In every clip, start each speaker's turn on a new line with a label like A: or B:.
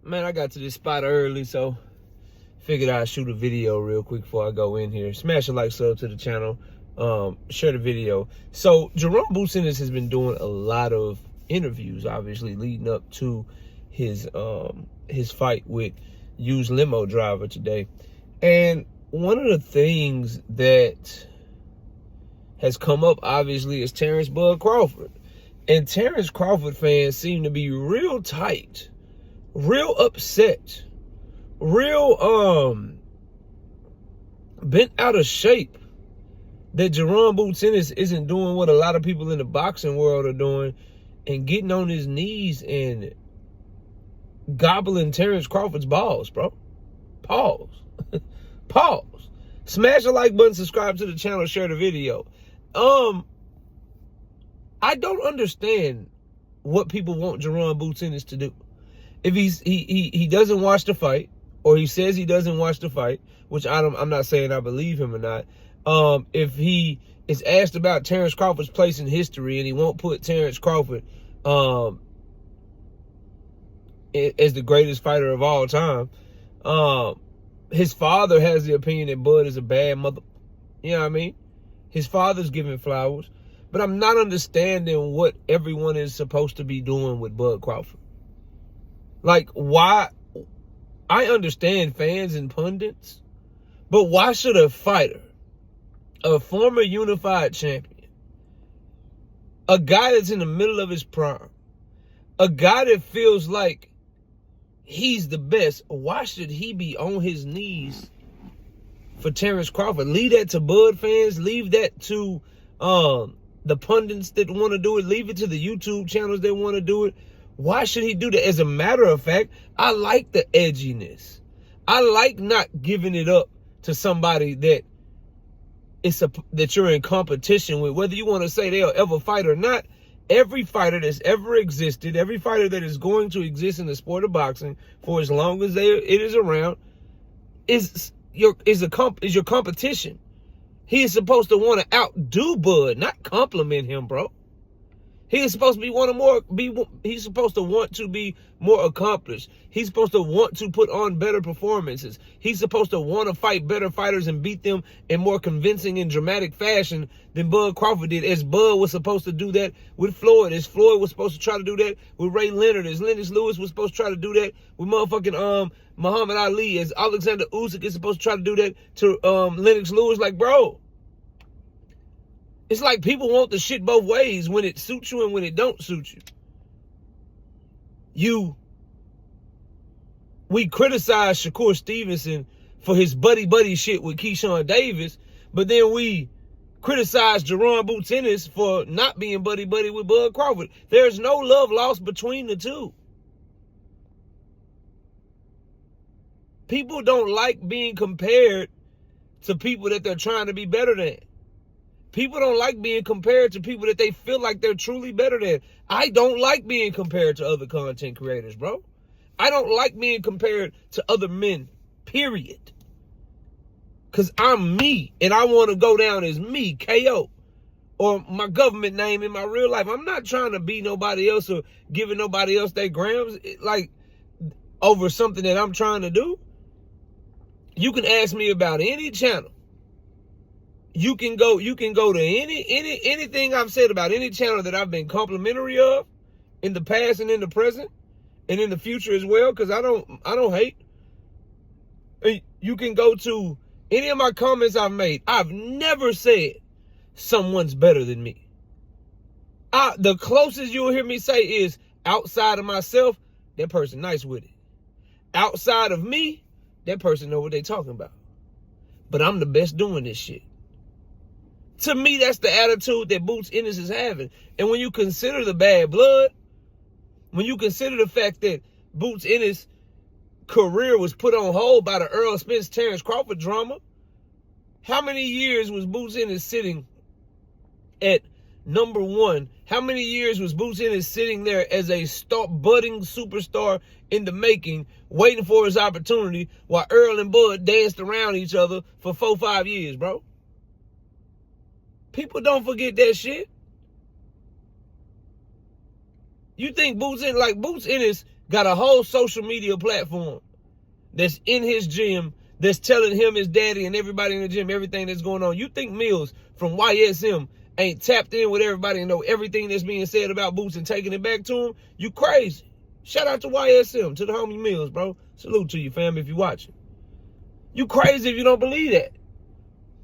A: Man, I got to this spot early, so figured I'd shoot a video real quick before I go in here. Smash a like, sub to the channel, share the video. So Jaron Ennis has been doing a lot of interviews, obviously leading up to his fight with used limo driver today. And one of the things that has come up, obviously, is Terence Crawford. And Terence Crawford fans seem to be real tight, real upset, real bent out of shape that Jaron Ennis isn't doing what a lot of people in the boxing world are doing and getting on his knees and gobbling Terence Crawford's balls, bro. Pause. Pause. Smash the like button, subscribe to the channel, share the video. I don't understand what people want Jaron Ennis to do. If he doesn't watch the fight, or he says he doesn't watch the fight, which I'm not saying I believe him or not. If he is asked about Terence Crawford's place in history and he won't put Terence Crawford as the greatest fighter of all time, his father has the opinion that Bud is a bad mother. You know what I mean? His father's giving flowers. But I'm not understanding what everyone is supposed to be doing with Bud Crawford. Like, why? I understand fans and pundits, but why should a fighter, a former unified champion, a guy that's in the middle of his prime, a guy that feels like he's the best, why should he be on his knees for Terence Crawford? Leave that to Bud fans. Leave that to the pundits that want to do it. Leave it to the YouTube channels that want to do it. Why should he do that? As a matter of fact, I like the edginess. I like not giving it up to somebody that that you're in competition with. Whether you want to say they'll ever fight or not, every fighter that's ever existed, every fighter that is going to exist in the sport of boxing for as long as it is around, is your competition. He is supposed to want to outdo Bud, not compliment him, bro. He is supposed to he's supposed to want to be more accomplished. He's supposed to want to put on better performances. He's supposed to want to fight better fighters and beat them in more convincing and dramatic fashion than Bud Crawford did. As Bud was supposed to do that with Floyd. As Floyd was supposed to try to do that with Ray Leonard. As Lennox Lewis was supposed to try to do that with motherfucking Muhammad Ali. As Alexander Usyk is supposed to try to do that to Lennox Lewis. Like, bro, it's like people want the shit both ways, when it suits you and when it don't suit you. We criticize Shakur Stevenson for his buddy shit with Keyshawn Davis, but then we criticize Jaron Ennis for not being buddy with Bud Crawford. There's no love lost between the two. People don't like being compared to people that they're trying to be better than. People don't like being compared to people that they feel like they're truly better than. I don't like being compared to other content creators, bro. I don't like being compared to other men, period. Because I'm me, and I want to go down as me, KO, or my government name in my real life. I'm not trying to be nobody else or giving nobody else their grams, like, over something that I'm trying to do. You can ask me about any channel. You can go to anything I've said about any channel that I've been complimentary of in the past and in the present and in the future as well, because I don't hate. You can go to any of my comments I've made. I've never said someone's better than me. The closest you'll hear me say is, outside of myself, that person nice with it. Outside of me, that person know what they talking about. But I'm the best doing this shit. To me, that's the attitude that Ennis is having. And when you consider the bad blood, when you consider the fact that Ennis' career was put on hold by the Earl Spence Terence Crawford drama, how many years was Ennis sitting at number one? How many years was Ennis sitting there as a budding superstar in the making, waiting for his opportunity, while Earl and Bud danced around each other for 4-5 years, bro? People don't forget that shit. You think Ennis got a whole social media platform that's in his gym, that's telling him, his daddy, and everybody in the gym everything that's going on. You think Mills from YSM ain't tapped in with everybody and know everything that's being said about Boots and taking it back to him? You crazy. Shout out to YSM, to the homie Mills, bro. Salute to you, fam, if you watching. You crazy if you don't believe that.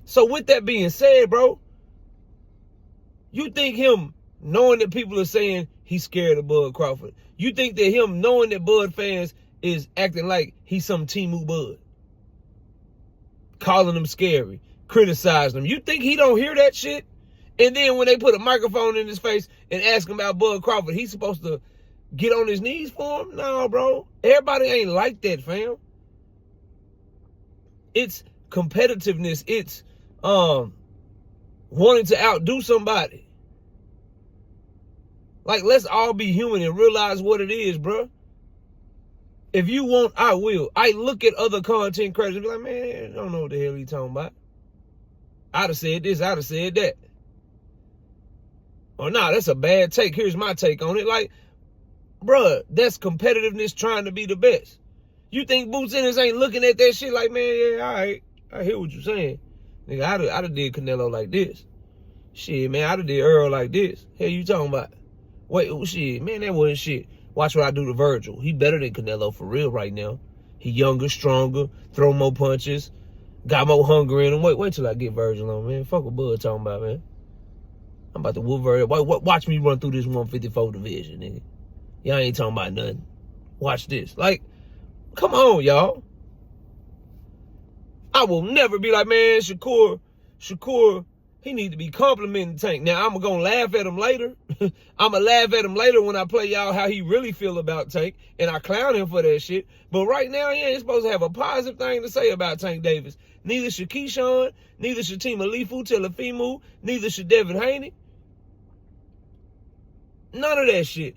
A: So with that being said, bro, you think him knowing that people are saying he's scared of Bud Crawford, you think that him knowing that Bud fans is acting like he's some Timu Bud, calling him scary, criticizing him, you think he don't hear that shit? And then when they put a microphone in his face and ask him about Bud Crawford, he's supposed to get on his knees for him? No, bro. Everybody ain't like that, fam. It's competitiveness. It's wanting to outdo somebody. Like, let's all be human and realize what it is, bro. If you want, I will. I look at other content creators and be like, man, I don't know what the hell he talking about. I'd have said this, I'd have said that. Or nah, that's a bad take. Here's my take on it. Like, bruh, that's competitiveness trying to be the best. You think Boots Ennis ain't looking at that shit like, man, yeah, all right, I hear what you're saying. Nigga, I'd have did Canelo like this. Shit, man, I'd have did Earl like this. Hell you talking about? Wait, shit, man, that wasn't shit. Watch what I do to Virgil. He better than Canelo for real right now. He younger, stronger, throw more punches, got more hunger in him. Wait till I get Virgil on, man. Fuck what Bud talking about, man. I'm about to whoop Virgil. Watch me run through this 154 division, nigga. Y'all ain't talking about nothing. Watch this. Like, come on, y'all. I will never be like, man, Shakur, he need to be complimenting Tank. Now, I'm going to laugh at him later. I'm going to laugh at him later when I play y'all how he really feel about Tank, and I clown him for that shit. But right now, he ain't supposed to have a positive thing to say about Tank Davis. Neither should Keyshawn, neither should Team Alifu, Telefimu, neither should Devin Haney. None of that shit.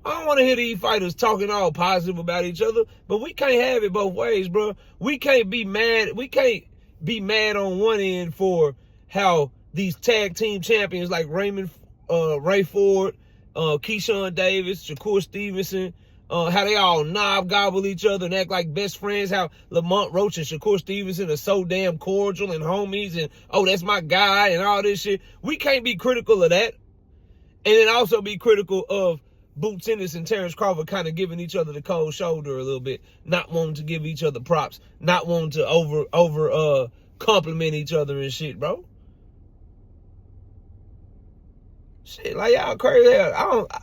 A: I don't want to hear these fighters talking all positive about each other, but we can't have it both ways, bro. We can't be mad. We can't be mad on one end for how these tag team champions like Ray Ford, Keyshawn Davis, Shakur Stevenson, how they all knob gobble each other and act like best friends, how Lamont Roach and Shakur Stevenson are so damn cordial and homies and, oh, that's my guy and all this shit. We can't be critical of that. And then also be critical of Boots Ennis and Terence Crawford kind of giving each other the cold shoulder a little bit, not wanting to give each other props, not wanting to over compliment each other and shit, bro. Shit, like y'all crazy.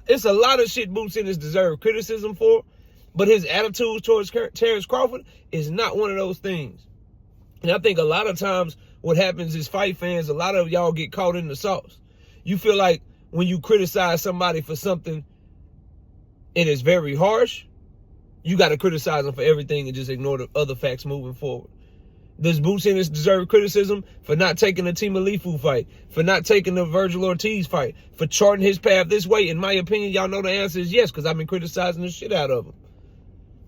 A: It's a lot of shit Boots Ennis deserve criticism for, but his attitude towards Terence Crawford is not one of those things. And I think a lot of times what happens is fight fans, a lot of y'all get caught in the sauce. You feel like when you criticize somebody for something and it's very harsh, you got to criticize them for everything and just ignore the other facts moving forward. Does Boots Ennis deserve criticism for not taking the Team Alifu fight, for not taking the Virgil Ortiz fight, for charting his path this way? In my opinion, y'all know the answer is yes, because I've been criticizing the shit out of him.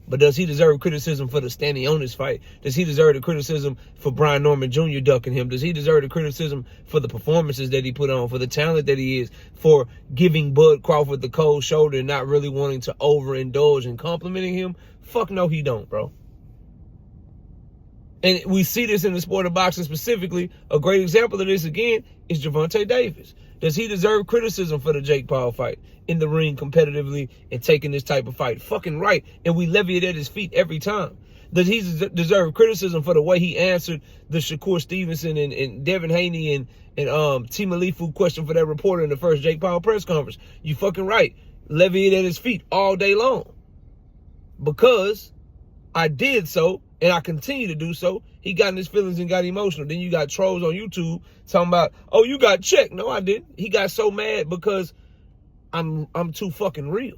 A: But does he deserve criticism for the Stanionis fight? Does he deserve the criticism for Brian Norman Jr. ducking him? Does he deserve the criticism for the performances that he put on, for the talent that he is, for giving Bud Crawford the cold shoulder and not really wanting to overindulge and complimenting him? Fuck no, he don't, bro. And we see this in the sport of boxing specifically. A great example of this, again, is Gervonta Davis. Does he deserve criticism for the Jake Paul fight in the ring competitively and taking this type of fight? Fucking right. And we levy it at his feet every time. Does he deserve criticism for the way he answered the Shakur Stevenson and Devin Haney and Team Alifu question for that reporter in the first Jake Paul press conference? You fucking right. Levy it at his feet all day long. Because I did so, and I continue to do so, he got in his feelings and got emotional. Then you got trolls on YouTube talking about, oh, you got checked. No, I didn't. He got so mad because I'm too fucking real.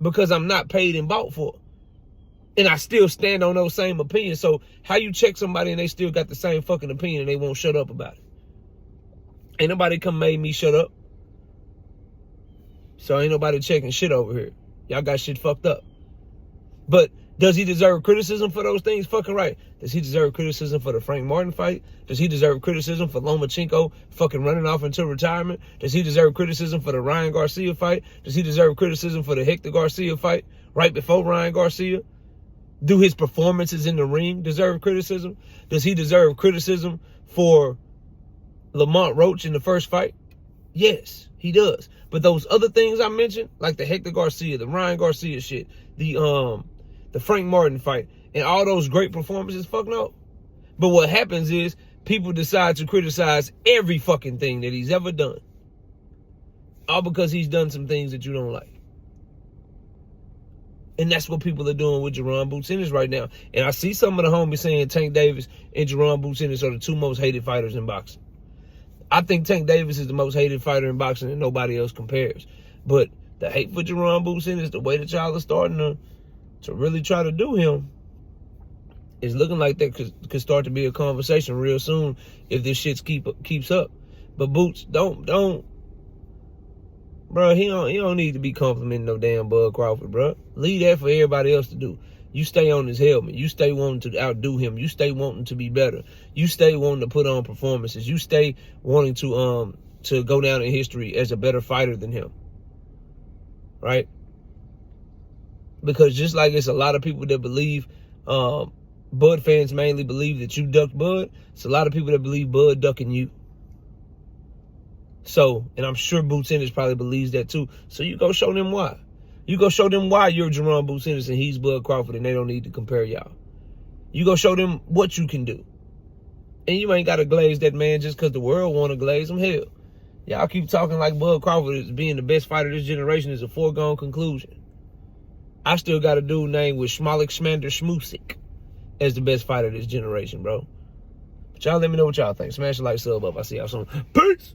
A: Because I'm not paid and bought for. And I still stand on those same opinions. So how you check somebody and they still got the same fucking opinion and they won't shut up about it? Ain't nobody come made me shut up. So ain't nobody checking shit over here. Y'all got shit fucked up. But Does he deserve criticism for those things? Fucking right. Does he deserve criticism for the Frank Martin fight? Does he deserve criticism for Lomachenko fucking running off into retirement? Does he deserve criticism for the Ryan Garcia fight? Does he deserve criticism for the Hector Garcia fight right before Ryan Garcia? Do his performances in the ring deserve criticism? Does he deserve criticism for Lamont Roach in the first fight? Yes, he does. But those other things I mentioned, like the Hector Garcia, the Ryan Garcia shit, the Frank Martin fight, and all those great performances, fuck no. But what happens is people decide to criticize every fucking thing that he's ever done. All because he's done some things that you don't like. And that's what people are doing with Jaron Ennis right now. And I see some of the homies saying Tank Davis and Jaron Ennis are the two most hated fighters in boxing. I think Tank Davis is the most hated fighter in boxing and nobody else compares. But the hate for Jaron Ennis, the way that y'all are starting to really try to do him, is looking like that could start to be a conversation real soon if this shit keeps up. But Boots, don't, bro. He don't need to be complimenting no damn Bud Crawford, bro. Leave that for everybody else to do. You stay on his helmet. You stay wanting to outdo him. You stay wanting to be better. You stay wanting to put on performances. You stay wanting to go down in history as a better fighter than him, right? Because just like it's a lot of people that believe, Bud fans mainly believe that you ducked Bud, it's a lot of people that believe Bud ducking you. So, and I'm sure Boots Ennis probably believes that too. So you go show them why. You go show them why you're Jaron Ennis and he's Bud Crawford and they don't need to compare y'all. You go show them what you can do. And you ain't got to glaze that man just because the world want to glaze him. Hell, y'all keep talking like Bud Crawford is being the best fighter of this generation is a foregone conclusion. I still got a dude named with Schmalik Schmander Schmusik as the best fighter of this generation, bro. But y'all let me know what y'all think. Smash the like, sub up. I'll see y'all soon. Peace!